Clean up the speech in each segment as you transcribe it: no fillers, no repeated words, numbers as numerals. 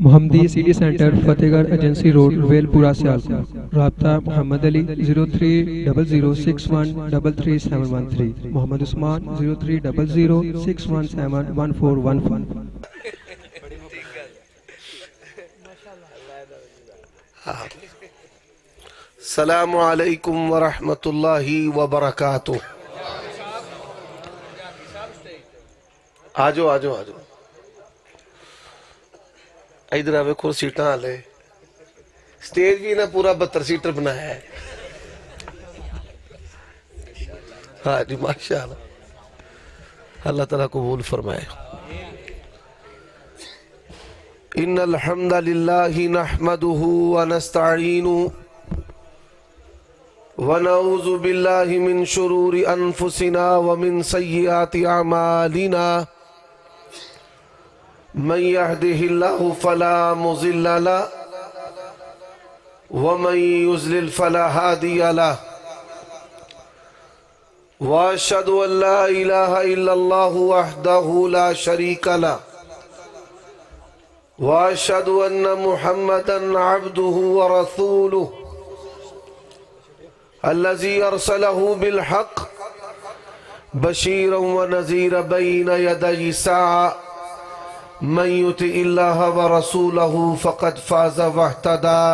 محمدی city centre فتح گڑھ agency road well پورہ سیالکوٹ۔ رابطہ محمد علی 0300613373 محمد عثمان 030061711415۔ السلام علیکم ورحمۃ اللہ وبرکاتہ۔ آجو آجو آجو ادھر آوے کھو سیٹاں آلے سٹیج بھی نا پورا 72 سیٹر بنایا ہے۔ ہاں جی ماشاءاللہ، اللہ تعالیٰ قبول فرمائے۔ ان الحمد للہ نحمده ونستعینه ونعوذ باللہ من شرور انفسنا ومن سیئات اعمالنا من يهده الله فلا مضل له ومن يضلل فلا هادي له واشهد ان لا اله الا الله وحده لا شريك له واشهد ان محمدا عبده ورسوله الذي ارسله بالحق بشيرا ونذيرا بين يدي الساعة من يطع الله ورسوله فقد فاز واهتدى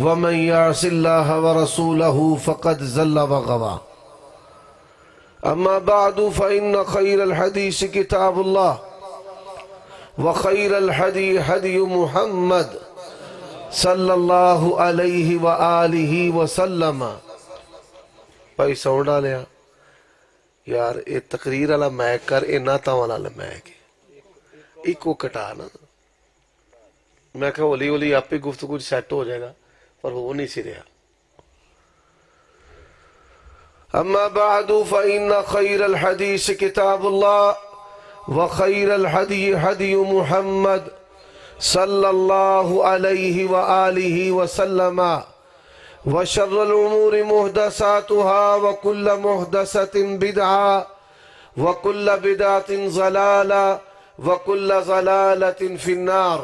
ومن يعص الله ورسوله فقد ضل وغوى اما بعد فإن خير الحديث كتاب الله وخير الهدي هدي محمد صلی اللہ علیہ وآلہ وسلم۔ بھائی ساؤنڈ آلیا یار، اے تقریر والا میک کر، اے نعتاں والا میک ایکو کٹا نا۔ میں کہا ہولی ہولی آپ پہ گفتگو سیٹ ہو جائے گا، پر وہ نہیں سی رہا۔ اما بعد فإن خیر الحدیث کتاب اللہ وخیر الہدی ہدی محمد صلی اللہ علیہ وآلہ وسلم وشر الامور محدثاتها وکل محدثت بدعہ وکل بدعت ضلالہ وکل ضلالت فی النار۔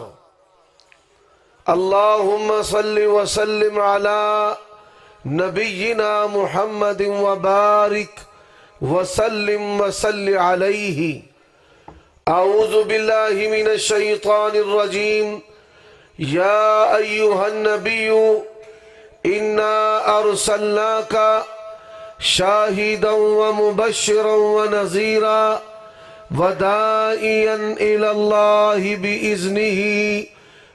اللہم صل وسلم علی نبینا محمد وبارک وسلم وصل علیہ۔ اعوذ باللہ من الشیطان الرجیم۔ یا ایہا النبی انا ارسلناک شاہدا ومبشرا ونذیرا وداعیا الی اللہ باذنہ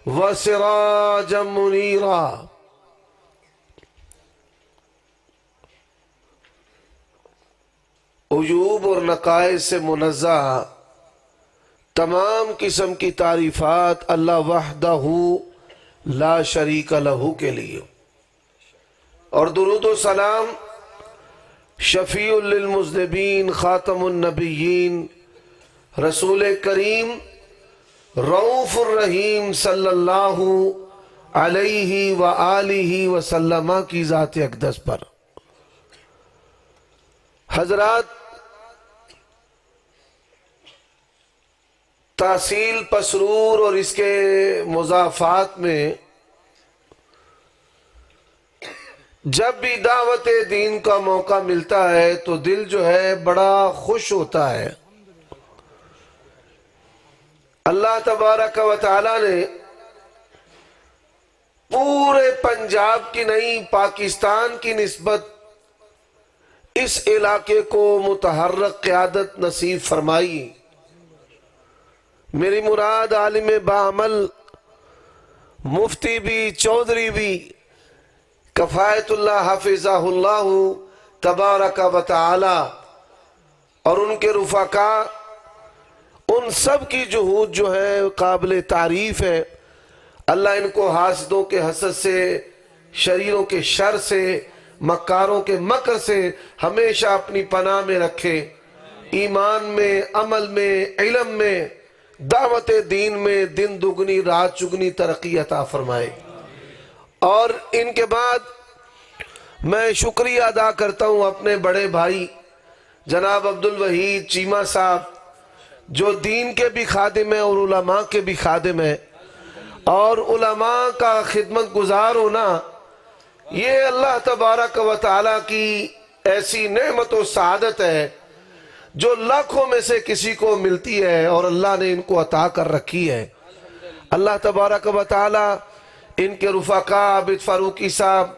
وسراجا منیرا۔ عیوب اور نقائص سے منزہ تمام قسم کی تعریفات اللہ وحدہ لا شریک لہ کے لیے، اور درود و سلام شفیع للمذنبین خاتم النبیین رسول کریم رؤوف الرحیم صلی اللہ علیہ وآلہ وسلم کی ذات اقدس پر۔ حضرات، تحصیل پسرور اور اس کے مضافات میں جب بھی دعوت دین کا موقع ملتا ہے تو دل جو ہے بڑا خوش ہوتا ہے۔ اللہ تبارک و تعالی نے پورے پنجاب کی نہیں، پاکستان کی نسبت اس علاقے کو متحرک قیادت نصیب فرمائی۔ میری مراد عالم بعمل، مفتی بھی، چودھری بھی، کفایت اللہ حفظہ اللہ تبارک و تعالی، اور ان کے رفقاء، ان سب کی جہود جو ہے قابل تعریف ہے۔ اللہ ان کو حاسدوں کے حسد سے، شریروں کے شر سے، مکاروں کے مکر سے ہمیشہ اپنی پناہ میں رکھے۔ ایمان میں، عمل میں، علم میں، دعوت دین میں دن دگنی رات چگنی ترقی عطا فرمائے۔ اور ان کے بعد میں شکریہ ادا کرتا ہوں اپنے بڑے بھائی جناب عبدالوحید چیمہ صاحب، جو دین کے بھی خادم ہیں اور علماء کے بھی خادم ہیں، اور علماء کا خدمت گزار ہونا، یہ اللہ تبارک و تعالیٰ کی ایسی نعمت و سعادت ہے جو لاکھوں میں سے کسی کو ملتی ہے اور اللہ نے ان کو عطا کر رکھی ہے۔ اللہ تبارک و تعالیٰ ان کے رفقا عابد فاروقی صاحب،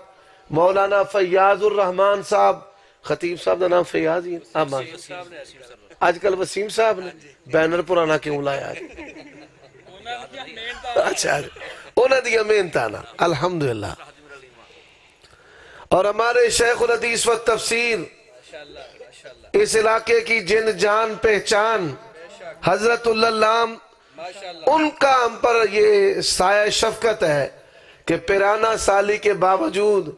مولانا فیاض الرحمان صاحب، خطیب صاحب کا نام فیاض ہی آج کل وسیم صاحب نے بینر پرانا کیوں لایا ہے؟ اچھا انہوں نے محنت آنا الحمدللہ۔ اور ہمارے شیخ الحدیث و تفسیر، اس علاقے کی جن جان پہچان حضرت اللام، ان کا ہم پر یہ سایہ شفقت ہے کہ پیرانہ سالی کے باوجود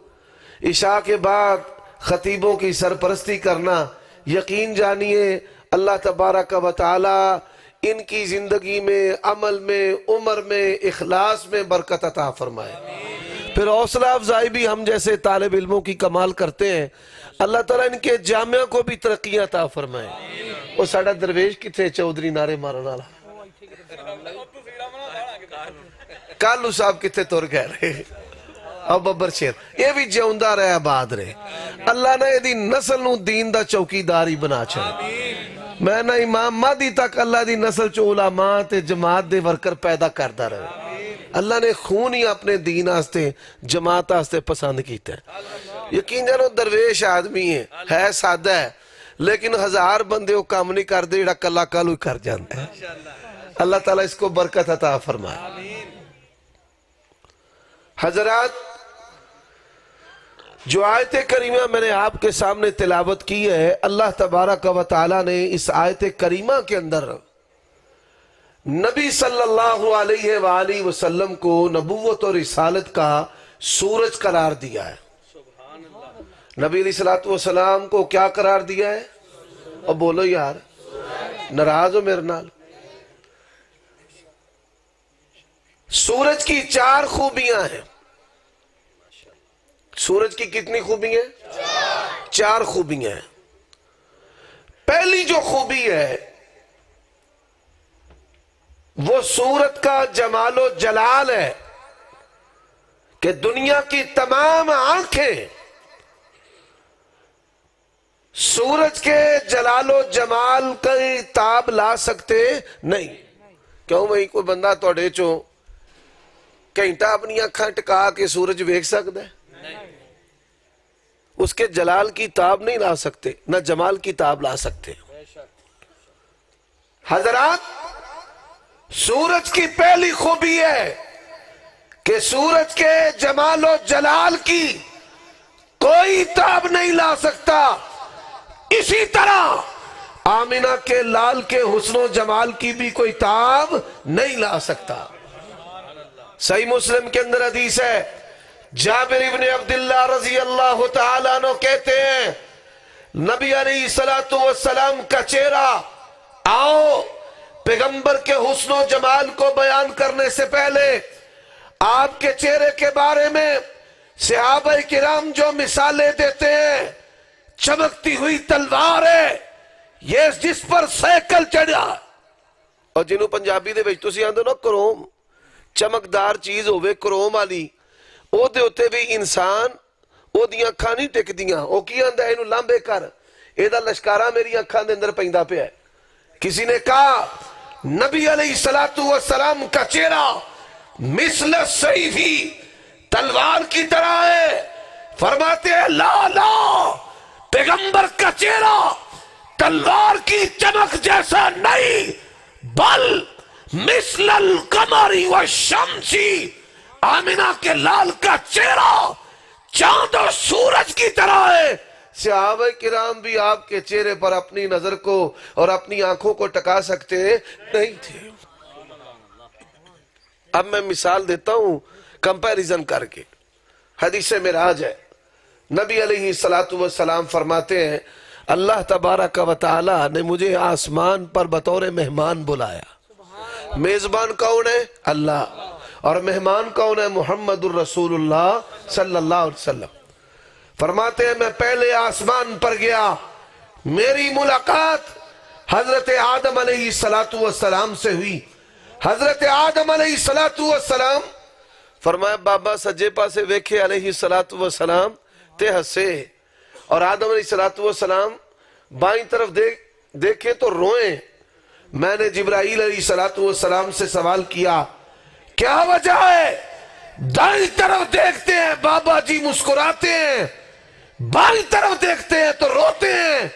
عشاء کے بعد خطیبوں کی سرپرستی کرنا، یقین جانیے اللہ تبارک و تعالی ان کی زندگی میں، عمل میں، عمر میں، اخلاص میں برکت عطا فرمائے۔ پھر حوصلہ افزائی بھی ہم جیسے طالب علموں کی کمال کرتے ہیں، اللہ تعالیٰ ان کے جامعہ کو بھی ترقی عطا فرمائے۔ وہ ساڑھا درویش کتھے چودھری نعرے مارن والا، کالو صاحب کتھے تور گئے رہے، اور ببر شیر یہ بھی جیوندہ رہے آباد رہے۔ اللہ نے دی نسل نو دین دا چوکی داری بنا چھوڑے۔ میں نہ امام مہدی تک اللہ دی نسل چو علماء تے جماعت دے ورکر پیدا کردہ رہے۔ اللہ نے خون ہی اپنے دین آستے، جماعت آستے پسند کیتے ہیں۔ یقین جانو درویش آدمی ہے سادہ ہے، لیکن ہزار بندے وہ کام نہیں کر دے، جڑا کلا کالو کر جانتا ہے۔ اللہ تعالیٰ اس کو برکت عطا فرمائے۔ حضرات، جو آیت کریمہ میں نے آپ کے سامنے تلاوت کی ہے، اللہ تبارک و تعالیٰ نے اس آیت کریمہ کے اندر نبی صلی اللہ علیہ وآلہ وسلم کو نبوت اور رسالت کا سورج قرار دیا ہے۔ نبی علیہ السلام کو کیا قرار دیا ہے؟ اور بولو یار، ناراض ہو میرے نال؟ سورج کی 4 خوبیاں ہیں۔ سورج کی کتنی خوبیاں ہیں؟ 4 خوبیاں ہیں۔ پہلی جو خوبی ہے وہ سورج کا جمال و جلال ہے کہ دنیا کی تمام آنکھیں سورج کے جلال و جمال کا تاب لا سکتے نہیں۔ کیوں بھئی کوئی بندہ توڑے چو گھنٹہ اپنی آنکھاں ٹکا کے سورج ویکھ سکتا ہے؟ اس کے جلال کی تاب نہیں لا سکتے، نہ جمال کی تاب لا سکتے۔ حضرات، سورج کی پہلی خوبی ہے کہ سورج کے جمال و جلال کی کوئی تاب نہیں لا سکتا۔ اسی طرح آمنہ کے لال کے حسن و جمال کی بھی کوئی تاب نہیں لا سکتا۔ صحیح مسلم کے اندر حدیث ہے، جابر ابن عبداللہ رضی اللہ تعالیٰ عنہ کہتے ہیں نبی علیہ السلام کا چہرہ، آؤ پیغمبر کے حسن و جمال کو بیان کرنے سے پہلے آپ کے چہرے کے بارے میں صحابہ کرام جو مثالیں دیتے ہیں، چمکتی ہوئی تلوار ہے یہ جس پر سائیکل چڑھا، اور جنہوں پنجابی دے وچ تسی آندے نا کروم، چمکدار چیز ہوئے کروم والی، او دے ہوتے بھی انسان او دیاں اکھاں نہیں ٹک دیاں، او کی آندہ ہے انہوں لامبے کر، ایدہ لشکارہ میری اکھاں دے اندر پہندہ پہ ہے۔ کسی نے کہا نبی علیہ السلام کا چہرہ مثل سیفی، تلوار کی طرح ہے۔ فرماتے ہیں لا لا، پیغمبر کا چہرہ تلوار کی چمک جیسا نہیں، بل مثل القمر والشمسی، آمنہ کے لال کا چہرہ چاند و سورج کی طرح ہے۔ صحابہ کرام بھی آپ کے چہرے پر اپنی نظر کو اور اپنی آنکھوں کو ٹکا سکتے نہیں تھے۔ اب میں مثال دیتا ہوں کمپیریزن کر کے۔ حدیث معراج ہے، نبی علیہ السلام فرماتے ہیں اللہ تبارک و تعالی نے مجھے آسمان پر بطور مہمان بلایا۔ میزبان کون ہے؟ اللہ، اور مہمان کون ہے؟ محمد الرسول اللہ صلی اللہ علیہ وسلم۔ فرماتے ہیں میں پہلے آسمان پر گیا، میری ملاقات حضرت آدم علیہ السلام سے ہوئی۔ حضرت آدم علیہ السلام فرمایا بابا سجے پاسے ویکھے علیہ السلام تے ہسے، اور آدم علیہ السلام بائیں طرف دیکھے تو روئیں۔ میں نے جبرائیل علیہ السلام سے سوال کیا کیا وجہ ہے؟ دائیں طرف دیکھتے ہیں بابا جی مسکراتے ہیں، بائیں طرف دیکھتے ہیں تو روتے ہیں۔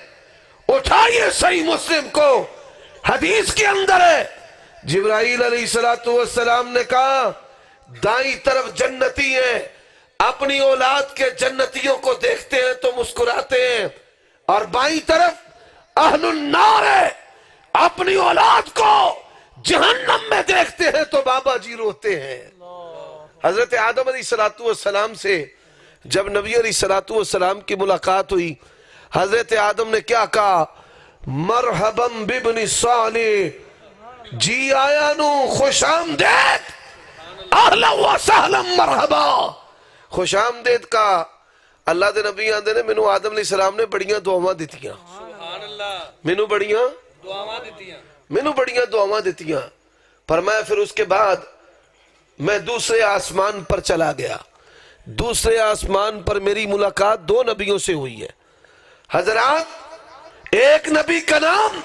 اٹھائیے صحیح مسلم کو، حدیث کے اندر ہے، جبرائیل علیہ السلام نے کہا دائیں طرف جنتی ہیں، اپنی اولاد کے جنتیوں کو دیکھتے ہیں تو مسکراتے ہیں، اور بائیں طرف اہل النار ہے، اپنی اولاد کو جہنم میں دیکھتے ہیں تو بابا جی روتے ہیں۔ حضرت آدم علیہ السلام سے جب نبی علیہ السلام کی ملاقات ہوئی، حضرت آدم نے کیا کہا؟ مرحباً بابن صالح، جی آیا نو، خوش آمدید، اہلا و سہلا مرحبا، خوش آمدید کا۔ اللہ دے نبی آندے نے مینوں آدم علیہ السلام نے بڑیاں دعاواں دتیاں، مینوں بڑیاں دعاواں دتیاں۔ فرمایا پھر اس کے بعد میں دوسرے آسمان پر چلا گیا، دوسرے آسمان پر میری ملاقات دو نبیوں سے ہوئی ہے حضرات۔ ایک نبی کا نام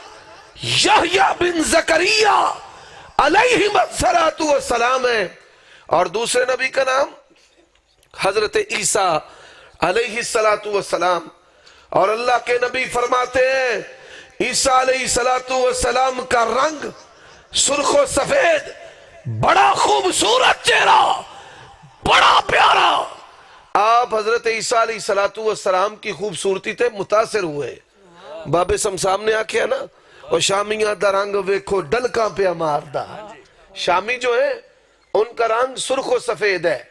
یحییٰ بن زکریا علیہ السلام ہے، اور دوسرے نبی کا نام حضرت عیسیٰ علیہ السلام۔ اور اللہ کے نبی فرماتے ہیں عیسیٰ علیہ السلام کا رنگ سرخ و سفید، بڑا خوبصورت چہرہ، بڑا پیارا۔ آپ حضرت عیسیٰ علیہ السلام کی خوبصورتی تے متاثر ہوئے۔ باب سمسام نے آکھیا نا، اور شامیاں دا رنگ ویکھو ڈلکاں پہ ماردا۔ شامی جو ہے ان کا رنگ سرخ و سفید ہے،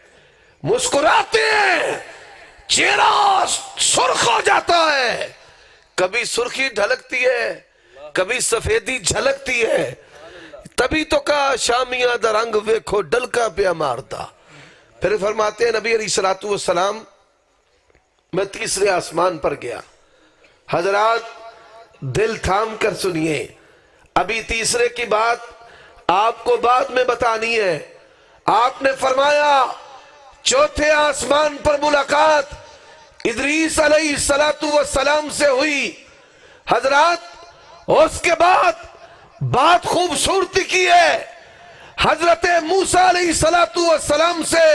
مسکراتے ہیں، چہرہ سرخ ہو جاتا ہے، کبھی سرخی ڈھلکتی ہے، کبھی سفیدی جھلکتی ہے۔ تبھی تو کہا شامیاں دا رنگ ویکھو ڈلکاں پہ ماردا۔ پھر فرماتے ہیں نبی علیہ السلام میں تیسرے آسمان پر گیا۔ حضرات دل تھام کر سنیے، ابھی تیسرے کی بات آپ کو بعد میں بتانی ہے۔ آپ نے فرمایا چوتھے آسمان پر ملاقات ادریس علیہ السلام سے ہوئی۔ حضرات اس کے بعد بات خوبصورتی کی ہے، حضرت موسیٰ علیہ السلام سے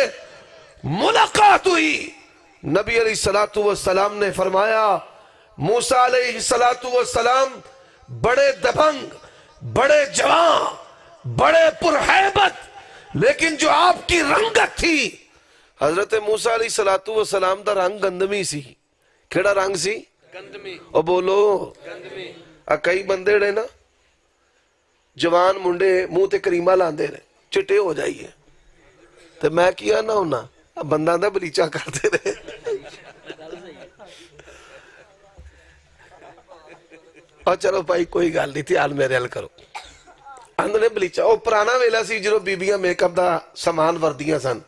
ملاقات ہوئی۔ نبی علیہ السلام نے فرمایا موسیٰ علیہ السلام بڑے دبنگ، بڑے جوان، بڑے پرہیبت، لیکن جو آپ کی رنگت تھی، حضرت موسیٰ علیہ السلام دا رنگ گندمی سی۔ کیڑا رنگ سی؟ گندمی۔ او بولو گندمی۔ کئی بندے رہے نا جوان منڈے منہ تے کریمہ لاندے رہے، چٹے ہو جائیے، تو میں کیا نہ ہونا بندہ دا بلیچہ کرتے رہے۔ اور چلو بھائی کوئی گال نہیں تھی، آل میرے حل کرو اندھنے بلیچہ۔ او پرانا ویلا سی جنہوں بی بیاں میک اپ دا سامان وردیاں سن،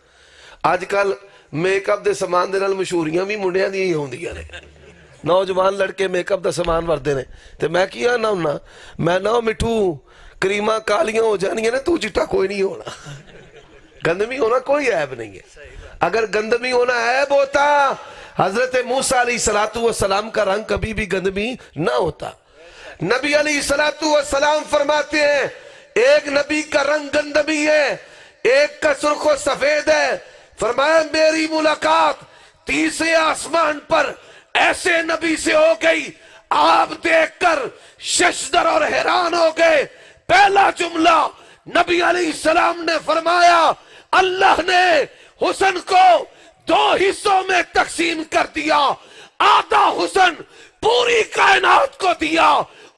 آج کل میک اپ دے سامان دے نال مشہوریاں بھی منڈیاں دی ہی ہوندیاں نے، نوجوان لڑکے میک اپ دا سامان وردے نے۔ تو میں کیا نہ ہونا، میں نہ مٹھو کریمہ کالیاں ہو جانیاں نے، تو چٹا کوئی نہیں ہونا۔ گندمی ہونا کوئی عیب نہیں ہے۔ اگر گندمی ہونا عیب ہوتا حضرت موسیٰ علیہ السلام کا رنگ کبھی بھی گندمی نہ ہوتا۔ نبی علیہ السلام فرماتے ہیں ایک نبی کا رنگ گندمی ہے، ایک کا سرخ و سفید ہے۔ فرمایا میری ملاقات تیسرے آسمان پر ایسے نبی سے ہو گئی، آپ دیکھ کر ششدر اور حیران ہو گئے۔ پہلا جملہ نبی علیہ السلام نے فرمایا اللہ نے حسن کو دو حصوں میں تقسیم کر دیا، آدھا حسن پوری کائنات کو دیا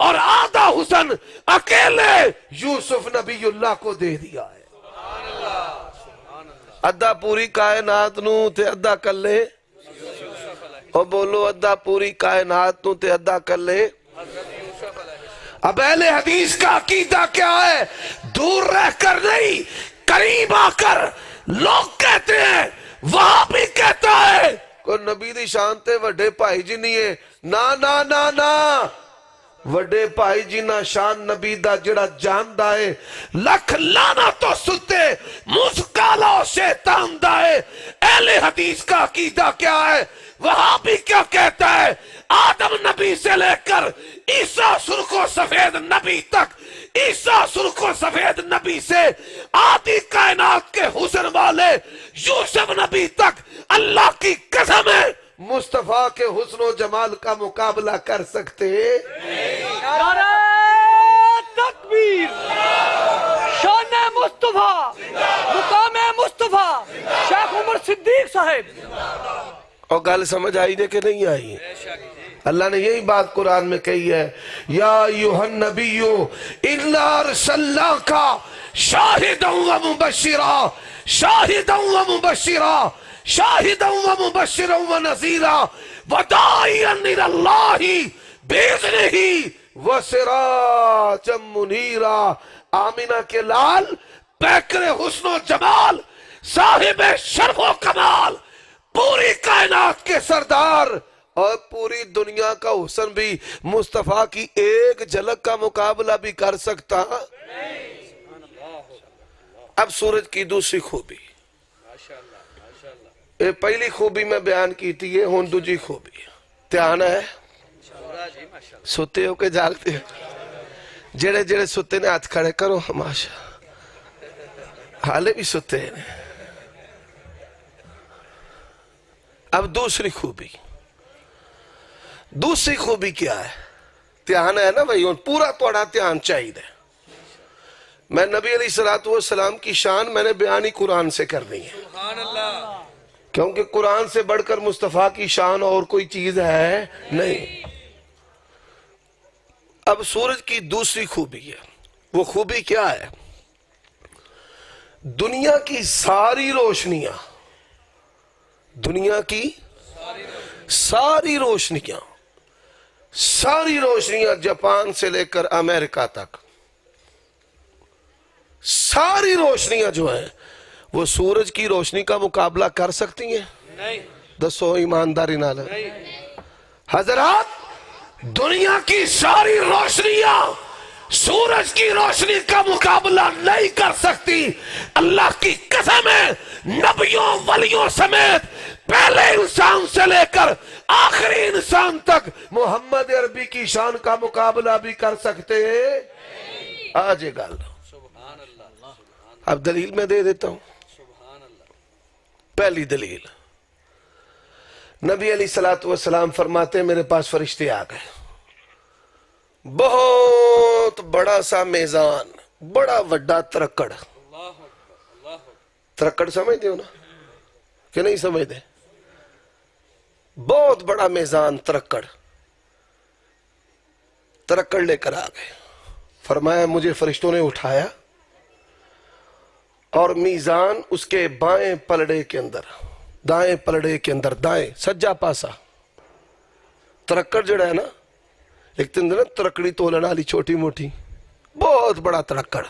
اور آدھا حسن اکیلے یوسف نبی اللہ کو دے دیا ہے۔ ادھا پوری کائنات نو تے ادھا کلے، اور بولو ادھا پوری کائنات نو تے ادھا کلے۔ اب اہل حدیث کا عقیدہ کیا ہے؟ دور رہ کر نہیں، قریب آ کر لوگ کہتے ہیں، وہاں بھی کہتا ہے کوئی نبی دی شان تے وڈے بھائی جی نہیں ہے، نا نا نا نا، وڈے بھائی جنہ شان نبی دا جڑا جاندا ہے لکھ لانا تو ستے مسکالو شیطان دا ہے اہل حدیث کا عقیدہ کیا ہے وہاں بھی کیا کہتا ہے آدم نبی سے لے کر عیسیٰ سرخ و سفید نبی تک عیسیٰ سرخ و سفید نبی سے آدھی کائنات کے حسن والے یوسف نبی تک اللہ کی قسم ہے مصطفیٰ کے حسن و جمال کا مقابلہ کر سکتے نعرہ تکبیر شان مصطفیٰ مقام مصطفیٰ شیخ عمر صدیق صاحب اور گل سمجھ آئی دے کہ نہیں آئی اللہ نے یہی بات قرآن میں کہی ہے یا ایوہ النبیو اِلَّا ارسلناک شاہدا و مبشرا شاہدا و مبشرا شاہدا و مبشرا و نذیرا وداعیا الی اللہ بِإِذْنِهِ وسراجا منیرا آمینہ کے لال پیکر حسن و جمال صاحب شرف و کمال پوری کائنات کے سردار اور پوری دنیا کا حسن بھی مصطفیٰ کی ایک جھلک کا مقابلہ بھی کر سکتا اب سورج کی دوسری خوبی پہلی خوبی میں بیان کی تھی یہ ہون دوجی خوبی دھیان ہے سوتے ہو کے جاگتے ہو جڑے جڑے سوتے نے ہاتھ کھڑے کرو ماشاء حالے بھی سوتے ہیں اب دوسری خوبی کیا ہے دھیان ہے نا بھائی پورا توڑا دھیان چاہیے میں نبی علیہ السلام کی شان میں نے بیانی قرآن سے کرنی ہے کیونکہ قرآن سے بڑھ کر مصطفیٰ کی شان اور کوئی چیز ہے نہیں اب سورج کی دوسری خوبی ہے وہ خوبی کیا ہے دنیا کی ساری روشنیاں دنیا کی ساری روشنیاں جاپان سے لے کر امریکہ تک ساری روشنیاں جو ہیں وہ سورج کی روشنی کا مقابلہ کر سکتی ہیں دسو ایمانداری نال حضرات دنیا کی ساری روشنیاں سورج کی روشنی کا مقابلہ نہیں کر سکتی اللہ کی قسم ہے نبیوں ولیوں سمیت پہلے انسان سے لے کر آخری انسان تک محمد عربی کی شان کا مقابلہ بھی کر سکتے ہیں آج یہ گل اب دلیل میں دے دیتا ہوں پہلی دلیل نبی علیہ السلام فرماتے ہیں میرے پاس فرشتے آ گئے بہت بڑا سا میزان بڑا وڈا ترکڑ ترکڑ سمجھتے ہو نا کہ نہیں سمجھتے بہت بڑا میزان ترکڑ لے کر آ گئے فرمایا مجھے فرشتوں نے اٹھایا اور میزان اس کے بائیں پلڑے کے اندر دائیں پلڑے کے اندر دائیں سجا پاسا ترکڑ جڑا ہے نا ایک تندر ترکڑی تولن والی چھوٹی موٹی بہت بڑا ترکڑ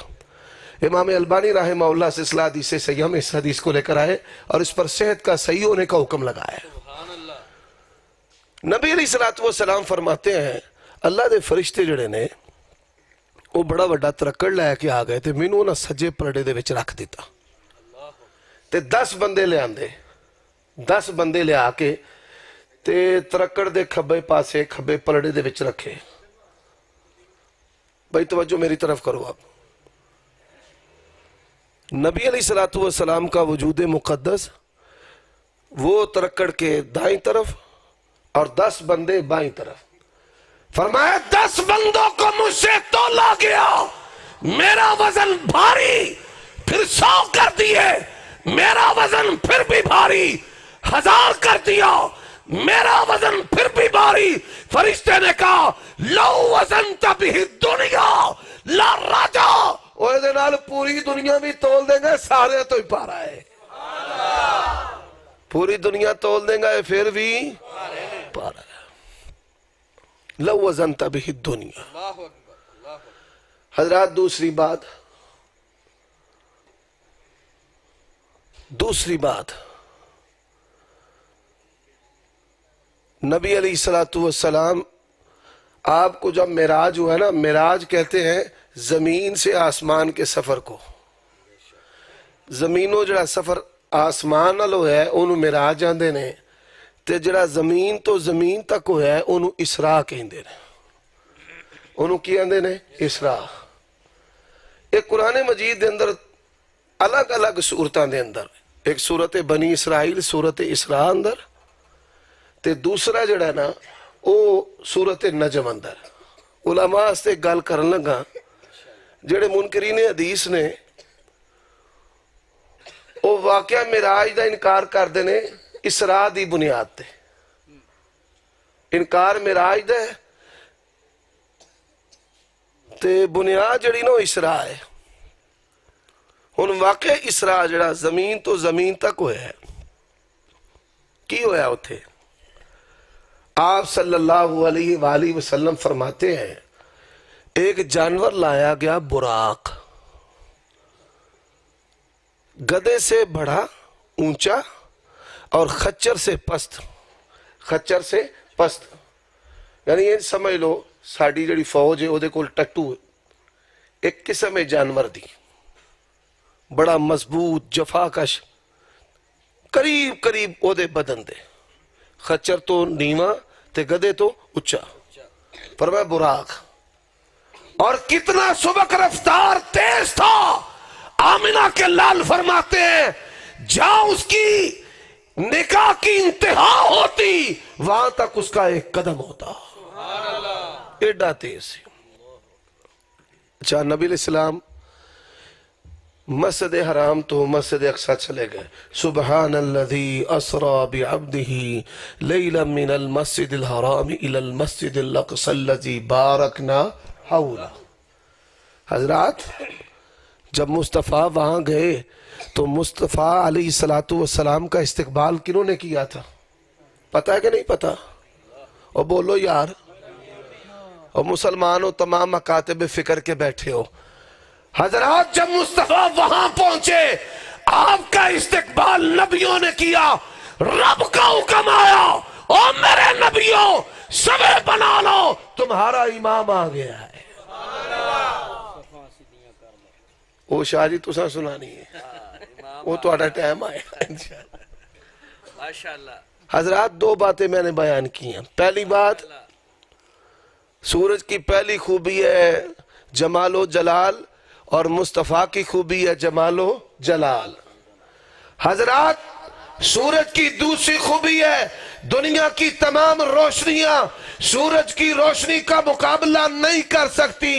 امام البانی رحمہ اللہ سے اصلاح حدیث صحیح ہم اس حدیث کو لے کر آئے اور اس پر صحت کا صحیح ہونے کا حکم لگایا نبی علیہ السلام فرماتے ہیں اللہ دے فرشتے جڑے نے وہ بڑا بڑا ترکڑ لے کے آ گئے تھے مینوں نہ سجے پلڑے دے وچ رکھ دیتا تے 10 بندے لے آندے 10 بندے لے آ کے تے ترکڑ دے کھبے پاسے کھبے پلڑے دے وچ رکھے بھائی توجہ میری طرف کرو آپ نبی علیہ السلام کا وجود مقدس وہ ترکڑ کے دائیں طرف اور 10 بندے بائیں طرف فرمایا 10 بندوں کو مجھ سے تولا گیا میرا وزن بھاری پھر 100 کر دیے میرا وزن پھر بھی بھاری 1000 کر دیا میرا وزن پھر بھی بھاری فرشتے نے کہا لو وزن تبھی دنیا لا راجا وہ دے نال پوری دنیا بھی تول دیں گے سارے تو ہی پارا ہے پوری دنیا تول دیں گے پھر بھی پارا ہے لو وزن تبھی دنیا حضرات دوسری بات نبی علیہ السلام آپ کو جب معراج ہوا ہے نا، معراج کہتے ہیں زمین سے آسمان کے سفر کو. زمینوں جڑا سفر آسمان والو ہے انہوں معراج آندے نے، تے جڑا زمین تو زمین تک ہویا ہے انہوں اسراء کہندے نے. انہوں کی آندے نے؟ اسراء. ایک قرآن مجید دے اندر الگ الگ صورتاں دے اندر، ایک صورت بنی اسرائیل صورت اسراء اندر، تے دوسرا جڑا ہے نا او صورت نجم اندر. علماء اس تے گل کرن لگا جڑے منکرین حدیث نے او واقعہ معراج دا انکار کر دینے اسراء دی بنیاد تے. انکار معراج دا ہے تے بنیاد جڑی نو اسراء ہے. ہن واقع اسراء جڑا زمین تو زمین تک ہویا ہے، کی ہویا اتھے؟ آپ صلی اللہ علیہ وآلہ وسلم فرماتے ہیں ایک جانور لایا گیا براق، گدے سے بڑا اونچا اور خچر سے پست. خچر سے پست یعنی یہ سمجھ لو ساڑی جڑی فوج ہے او دے کول ٹٹو ایک قسم ہے جانور دی، بڑا مضبوط جفاکش، قریب قریب او دے بدن دے. خچر تو نیواں تے گدے تو اچھا. فرمایا براق، اور کتنا سبق رفتار تیز تھا. آمنہ کے لال فرماتے ہیں جہاں اس کی نکاح کی انتہا ہوتی وہاں تک اس کا ایک قدم ہوتا. ایڈا تیز. اچھا، نبی علیہ السلام مسجد حرام تو مسجد اقصی چلے گئے. سبحان الذی اسرا بعبدہ لیلا من المسجد الحرام الى المسجد الاقصی الذی بارکنا حولہ. حضرات جب مصطفیٰ وہاں گئے تو مصطفیٰ علیہ السلام کا استقبال کنہوں نے کیا تھا؟ پتہ ہے کہ نہیں پتہ؟ اور بولو یار. اور مسلمانوں تمام مکاتب فکر کے بیٹھے ہو. حضرات جب مصطفیٰ وہاں پہنچے آپ کا استقبال نبیوں نے کیا. رب کا حکم آیا اور میرے نبیوں سوے بنا لو، تمہارا امام آ گیا ہے. وہ شاہ جی تساں سنانی ہے، وہ تو آٹا ٹائم آئے انشاءاللہ. حضرات دو باتیں میں نے بیان کی ہیں. پہلی بات، سورج کی پہلی خوبی ہے جمال و جلال اور مصطفیٰ کی خوبی ہے جمال و جلال. حضرات سورج کی دوسری خوبی ہے دنیا کی تمام روشنیاں سورج کی روشنی کا مقابلہ نہیں کر سکتی.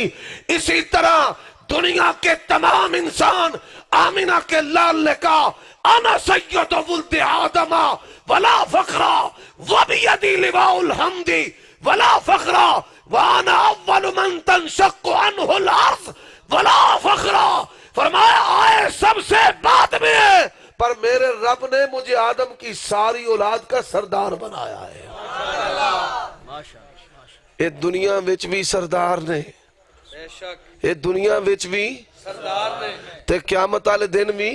اسی طرح دنیا کے تمام انسان آمنہ کے لال نے کہا انا سید ولد آدم ولا فخرا وبیدی لواء الحمد ولا فخرا وانا اول من تنشق عنہ الارض ولا فخرا. فرمایا آئے سب سے بعد میں ہے پر میرے رب نے مجھے آدم کی ساری اولاد کا سردار بنایا ہے. یہ دنیا وچ بھی سردار نے، یہ دنیا وچ بھی تے قیامت والے دن بھی.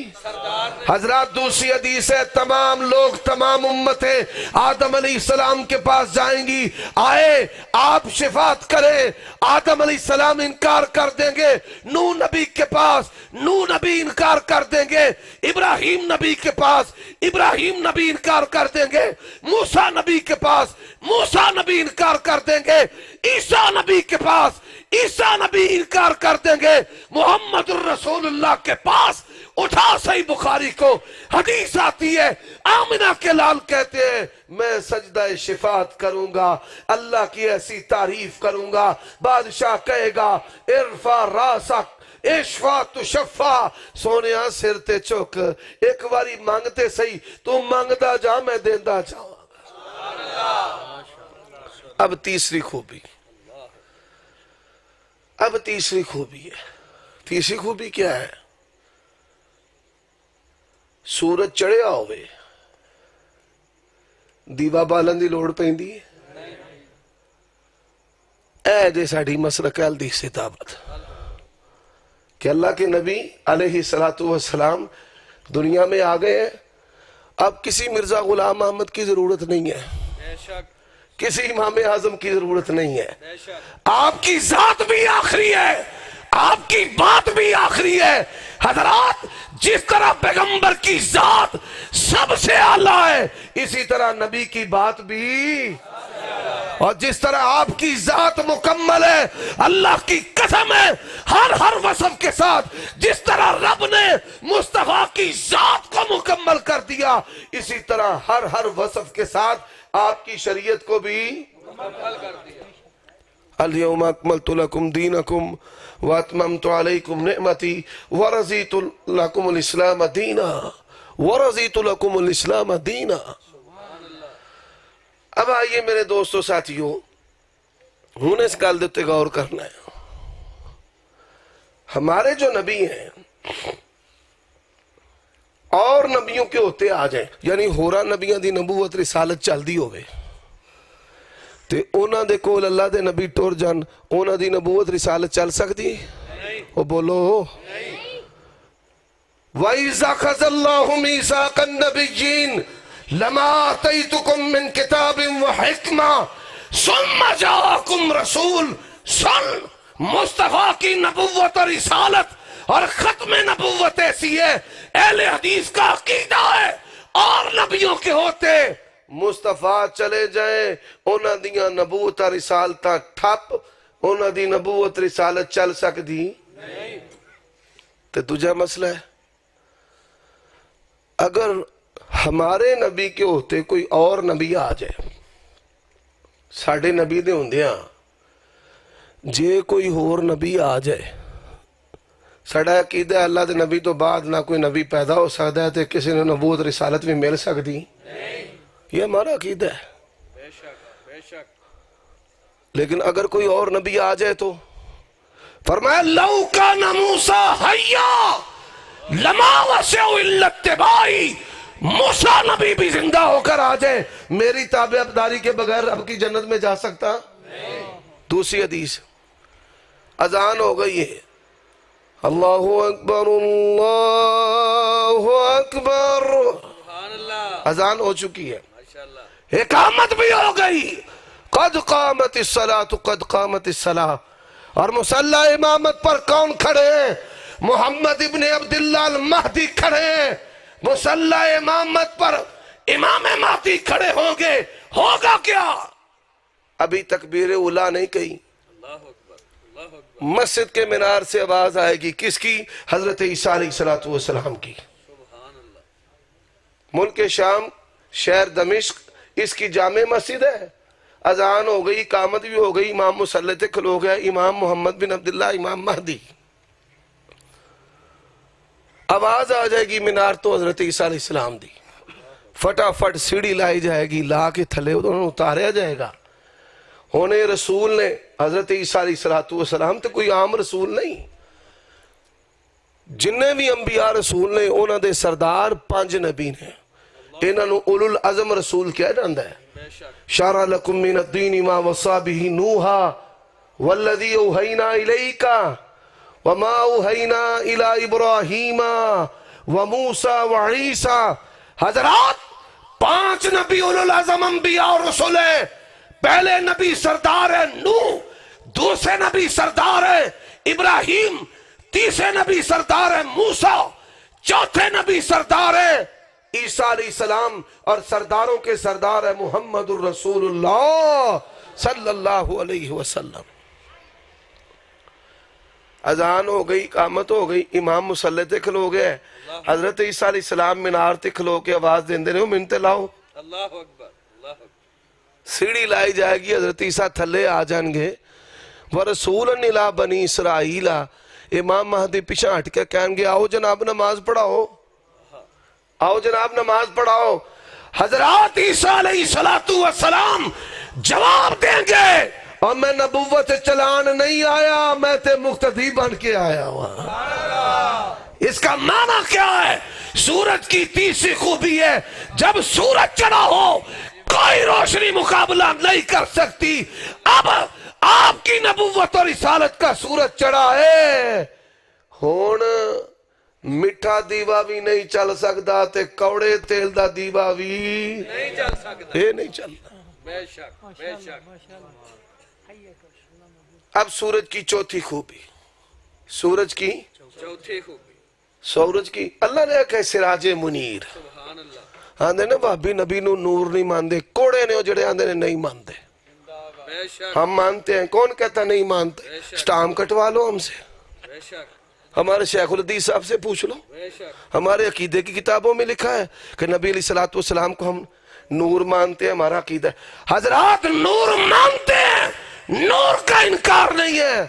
حضرات دوسری حدیث ہے تمام لوگ تمام امتیں آدم علیہ السلام کے پاس جائیں گی. آئے آپ شفاعت کریں. آدم علیہ السلام انکار کر دیں گے. نوح نبی کے پاس نوح نبی انکار کر دیں گے. ابراہیم نبی کے پاس ابراہیم نبی انکار کر دیں گے. موسیٰ نبی کے پاس موسیٰ نبی انکار کر دیں گے. عیسیٰ نبی کے پاس عیسیٰ نبی انکار کر دیں گے. محمد الرسول اللہ کے پاس اٹھا صحیح بخاری کو حدیث آتی ہے آمنہ کے لال کہتے ہیں میں سجدہ شفاعت کروں گا، اللہ کی ایسی تعریف کروں گا. بادشاہ کہے گا ارفع راسک اشفا تو شفا. سونیا سر تے چک ایک باری مانگتے صحیح، تو مانگدا جا میں دیندا جاواں گا. اب تیسری خوبی ہے. تیسری خوبی کیا ہے؟ سورج چڑھیا ہوئے دیوا بالن دی لوڑ پیندی اے دے ساڑھی مسلک الحدیث ثابت کہ اللہ کے نبی علیہ السلام دنیا میں آ گئے ہیں. اب کسی مرزا غلام احمد کی ضرورت نہیں ہے. کسی امام اعظم کی ضرورت نہیں ہے. آپ کی ذات بھی آخری ہے, آپ کی بات بھی آخری ہے. حضرات جس طرح پیغمبر کی ذات سب سے اعلیٰ ہے, اسی طرح نبی کی بات بھی, اور جس طرح آپ کی ذات مکمل ہے, اللہ کی قسم ہے ہر وصف کے ساتھ جس طرح رب نے مصطفیٰ کی ذات کو مکمل کر دیا, اسی طرح ہر وصف کے ساتھ آپ کی شریعت کو بھی مکمل کر دیا. اليوم اکملت لکم دینکم واتممت علیکم نعمتی ورضیت لکم الاسلام دینا ورضیت لکم الاسلام دینا. اب آئیے میرے دوستو ساتھیوں, ہوں اس گل دیتے غور کرنا ہے. ہمارے جو نبی ہیں اور نبیوں کے ہوتے آ جائیں, یعنی ہوراں نبیوں دی نبوت رسالت چل دی ہوئے تے اونا دے کول اللہ دے نبی ٹور جان, اونا دی نبوت رسالت چل سکتی؟ او بولو. وَإِذَا خَذَ اللَّهُ مِيثَاقَ النَّبِيِّينَ لَمَا آتَيْتُكُم مِّن كِتَابٍ وَحِكْمَةٍ ثُمَّ جَاءَكُمْ رَسُولٌ. سن, مصطفیٰ کی نبوت اور رسالت اور ختم نبوت ایسی ہے, اہل حدیث کا عقیدہ ہے, اور نبیوں کے ہوتے مصطفیٰ چلے جائیں اونا دیاں نبوت رسالتاں ٹھپ, اونا دی نبوت رسالت چل سکتی نہیں. تو دوجا مسئلہ ہے, اگر ہمارے نبی کے ہوتے کوئی اور نبی آ جائے, ساڑھے نبی دے ہوندیاں جے کوئی اور نبی آ جائے, ساڑھا عقیدہ ہے اللہ دے نبی تو بعد نہ کوئی نبی پیدا ہو سکتا ہے, تے کسی نے نبوت رسالت بھی مل سکتی, یہ ہمارا عقیدہ ہے. بے شک. لیکن اگر کوئی اور نبی آ جائے تو فرمایا لَوْ كَانَ مُوسَىٰ حَيًّا لَمَا وَسِعُ إِلَّا اتِّبَاعِي. موسیٰ نبی بھی زندہ ہو کر آ جائے, میری تابعداری کے بغیر رب کی جنت میں جا سکتا نہیں. دوسری حدیث, اذان ہو گئی ہے, اللہ اکبر اللہ اکبر, اذان ہو چکی ہے, اقامت بھی ہو گئی, قد قامت الصلاۃ قد قامت الصلاۃ. اور مصلی امامت پر کون کھڑے ہیں؟ محمد ابن عبداللہ المہدی کھڑے ہیں. مصلی امامت پر امام مہدی کھڑے ہوں گے, ہوگا کیا؟ ابھی تکبیر اولیٰ نہیں کہی, مسجد کے مینار سے آواز آئے گی, کس کی؟ حضرت عیسیٰ علیہ السلام کی. ملک شام شہر دمشق, اس کی جامع مسجد ہے. اذان ہو گئی, اقامت بھی ہو گئی, امام مصلی تے کھلو گیا, امام محمد بن عبداللہ امام مہدی. آواز آ جائے گی مینار تو حضرت عیسیٰ علیہ السلام دی, فٹافٹ سیڑھی لائی جائے گی, لا کے تھلے انہوں اتاریا جائے گا. ہونے رسول نے حضرت عیسیٰ علیہ السلام تو کوئی عام رسول نہیں, جنہیں بھی انبیاء رسول نے انہوں دے سردار 5 نبی نے, انہوں نے اولو العظم رسول کیا جاندہ ہے. شارع لکم من الدین ما وصا به نوحا والذی اوحینا الیکا وما اوحینا الی ابراہیم وموسیٰ وعیسیٰ. حضرات 5 نبی اولو العظم انبیاء اور رسول ہیں. پہلے نبی سردار ہے نوح, دوسرے نبی سردار ہے ابراہیم, تیسرے نبی سردار ہے موسیٰ, چوتھے نبی سردار ہے عیسیٰ علیہ السلام, اور سرداروں کے سردار ہے محمد الرسول اللہ صلی اللہ علیہ وسلم. اذان ہو گئی, اقامت ہو گئی, امام مصلی تے کھلو گئے, حضرت عیسیٰ علیہ السلام منار تے کھلو کے آواز دیں دے رہے ہو, منتے لاؤ, اللہ اکبر. سیڑھی لائی جائے گی, حضرت عیسیٰ تھلے آ جان گے. وَرَسُولًا إِلَىٰ بَنِي إِسْرَائِيلَ. امام مہدی پیچھے ہٹ کے کہیں گے آؤ جناب نماز پڑھاؤ, آؤ جناب نماز پڑھاؤ. حضرات عیسیٰ علیہ السلام جواب دیں گے, اور میں نبوت چلان نہیں آیا, میں تے مقتدی بن کے آیا ہوا. اس کا معنی کیا ہے؟ سورج کی تیسری خوبی ہے, جب سورج چڑھا ہو کوئی روشنی مقابلہ نہیں کر سکتی. اب آپ کی نبوت اور رسالت کا سورج چڑھا ہے, ہون مٹھا دیوا بھی نہیں چل سکتا تے کوڑے تیل دا دیوا بھی نہیں چل سکتا, یہ نہیں چلتا. بے شک بے شک. اب سورج کی چوتھی خوبی، سورج کی چوتھی خوبی. سورج کی اللہ نے ایک سراج منیر. سبحان اللہ. آندے نا بھابی نبی نو نور نہیں ماندے، کوڑے نے جڑے آندے نے نہیں ماندے. بے شک ہم مانتے ہیں، کون کہتا نہیں مانتے؟ سٹام کٹوا لو ہم سے، بے شک ہمارے شیخ الحدیث صاحب سے پوچھ لو. بے شک. ہمارے عقیدے کی کتابوں میں لکھا ہے کہ نبی علیہ السلام کو ہم نور مانتے ہیں، ہمارا عقیدہ ہے. حضرات نور مانتے ہیں، نور کا انکار نہیں ہے.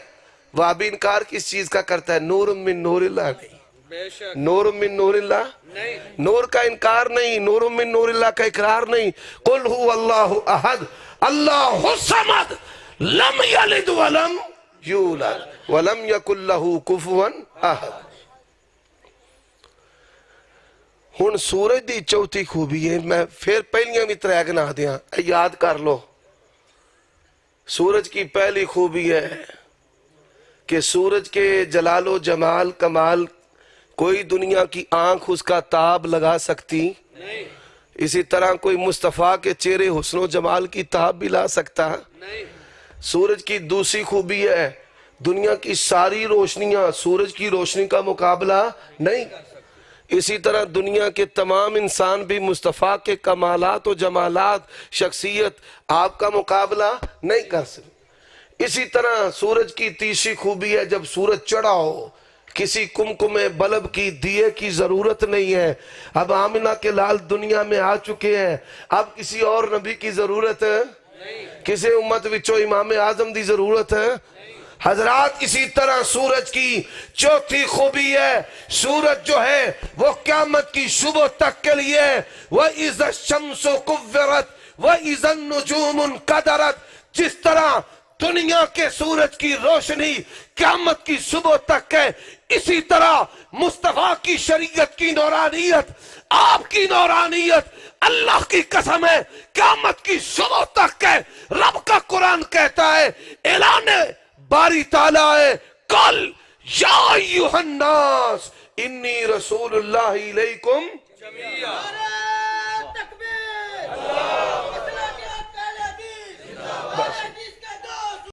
وہابی انکار کس چیز کا کرتا ہے؟ نور من نور اللہ نہیں، بے شک نور من نور اللہ نہیں. نور کا انکار نہیں، نور من نور اللہ کا اقرار نہیں. قل هو اللہ احد اللہ الصمد لم یلد ولم یولد ولم یکن لہ کفوا احد. ہن سورج دی چوتھی خوبی ہے، میں پھر پہلیاں بھی ترے گنا دیاں، یاد کر لو. سورج کی پہلی خوبی ہے کہ سورج کے جلال و جمال کمال کوئی دنیا کی آنکھ اس کا تاب لگا سکتی نہیں اسی طرح کوئی مصطفیٰ کے چہرے حسن و جمال کی تاب بھی لا سکتا. نہیں. سورج کی دوسری خوبی ہے دنیا کی ساری روشنیاں سورج کی روشنی کا مقابلہ نہیں. اسی طرح دنیا کے تمام انسان بھی مصطفیٰ کے کمالات و جمالات شخصیت آپ کا مقابلہ نہیں کر سکتے. اسی طرح سورج کی تیسری خوبی ہے جب سورج چڑھا ہو کسی کمکم بلب کی دیے کی ضرورت نہیں ہے. اب آمنہ کے لال دنیا میں آ چکے ہیں، اب کسی اور نبی کی ضرورت ہے؟ کسی امت وچو امام اعظم دی ضرورت ہے؟ حضرات اسی طرح سورج کی چوتھی خوبی ہے سورج جو ہے وہ قیامت کی صبح تک کے لیے وَإِذَا الشَّمْسُ كُوِّرَتْ وَإِذَا النُّجُومُ انْكَدَرَتْ. جس طرح دنیا کے سورج کی روشنی قیامت کی صبح تک ہے، اسی طرح مصطفیٰ کی شریعت کی نورانیت، آپ کی نورانیت اللہ کی قسم ہے قیامت کی صبح تک ہے. رب کا قرآن کہتا ہے، اعلان باری تعالیٰ ہے، قل یا ایھا الناس انی رسول اللہ الیکم جمیعا.